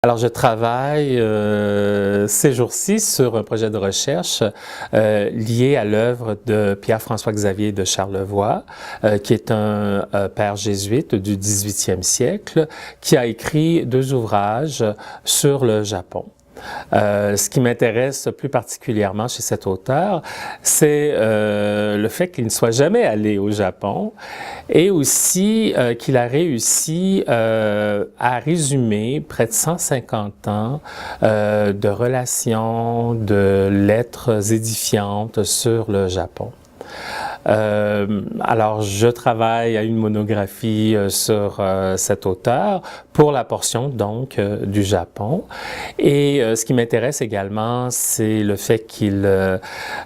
Alors, je travaille ces jours-ci sur un projet de recherche lié à l'œuvre de Pierre-François Xavier de Charlevoix, qui est un père jésuite du 18e siècle, qui a écrit 2 ouvrages sur le Japon. Ce qui m'intéresse plus particulièrement chez cet auteur, c'est le fait qu'il ne soit jamais allé au Japon et aussi qu'il a réussi à résumer près de 150 ans de relations, de lettres édifiantes sur le Japon. Alors, je travaille à une monographie sur cet auteur pour la portion donc du Japon. Et ce qui m'intéresse également, c'est le fait qu'il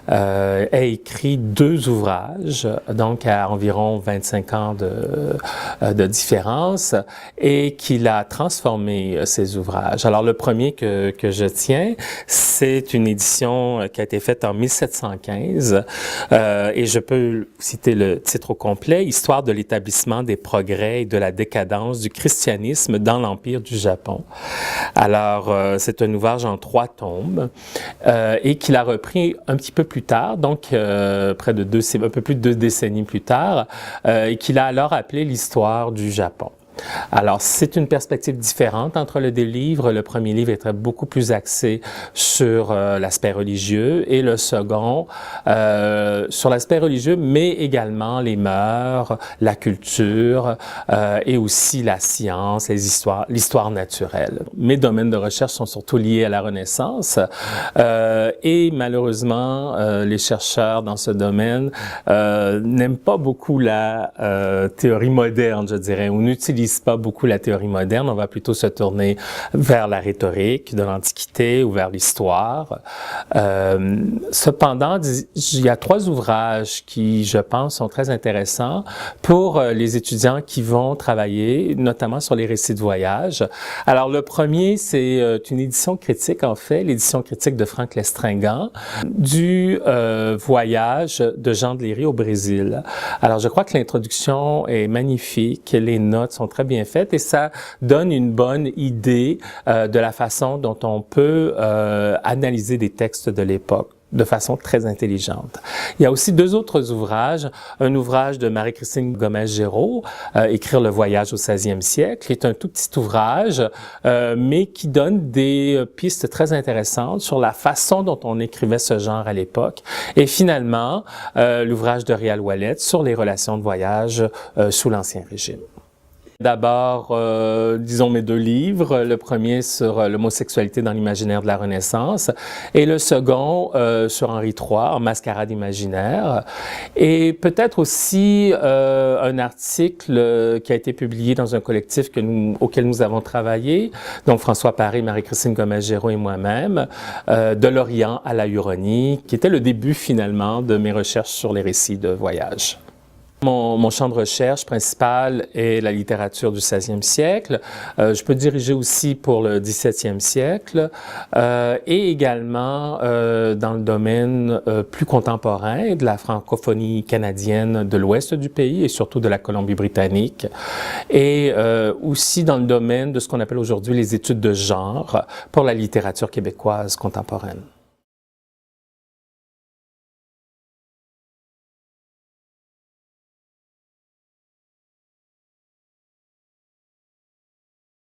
ait écrit 2 ouvrages, donc à environ 25 ans de différence, et qu'il a transformé ces ouvrages. Alors, le premier que je tiens, c'est une édition qui a été faite en 1715, et je peux citer le titre au complet, « Histoire de l'établissement des progrès et de la décadence du christianisme dans l'Empire du Japon ». Alors, c'est un ouvrage en 3 tomes et qu'il a repris un petit peu plus tard, donc près de un peu plus de 2 décennies plus tard, et qu'il a alors appelé « l'histoire du Japon ». Alors, c'est une perspective différente entre les 2 livres. Le premier livre était beaucoup plus axé sur l'aspect religieux et le second sur l'aspect religieux, mais également les mœurs, la culture et aussi la science, l'histoire naturelle. Mes domaines de recherche sont surtout liés à la Renaissance et malheureusement, les chercheurs dans ce domaine n'aiment pas beaucoup la théorie moderne, je dirais. On n'utilise pas beaucoup la théorie moderne, on va plutôt se tourner vers la rhétorique de l'Antiquité ou vers l'histoire. Cependant, il y a 3 ouvrages qui, je pense, sont très intéressants pour les étudiants qui vont travailler, notamment sur les récits de voyage. Alors, le premier, c'est une édition critique, en fait, l'édition critique de Franck Lestringant, du voyage de Jean de Léry au Brésil. Alors, je crois que l'introduction est magnifique, les notes sont très bien faites et ça donne une bonne idée de la façon dont on peut analyser des textes de l'époque de façon très intelligente. Il y a aussi 2 autres ouvrages. Un ouvrage de Marie-Christine Gomez-Géraud, Écrire le voyage au 16e siècle, qui est un tout petit ouvrage, mais qui donne des pistes très intéressantes sur la façon dont on écrivait ce genre à l'époque. Et finalement, l'ouvrage de Réal Ouellet sur les relations de voyage sous l'Ancien Régime. D'abord, disons mes 2 livres. Le premier sur l'homosexualité dans l'imaginaire de la Renaissance et le second sur Henri III, en Mascarade imaginaire. Et peut-être aussi un article qui a été publié dans un collectif auquel nous avons travaillé, donc François Paré, Marie-Christine Gomez-Géraud et moi-même, de l'Orient à la Huronie, qui était le début finalement de mes recherches sur les récits de voyage. Mon champ de recherche principal est la littérature du 16e siècle. Je peux diriger aussi pour le 17e siècle et également dans le domaine plus contemporain de la francophonie canadienne de l'ouest du pays et surtout de la Colombie-Britannique. Et aussi dans le domaine de ce qu'on appelle aujourd'hui les études de genre pour la littérature québécoise contemporaine.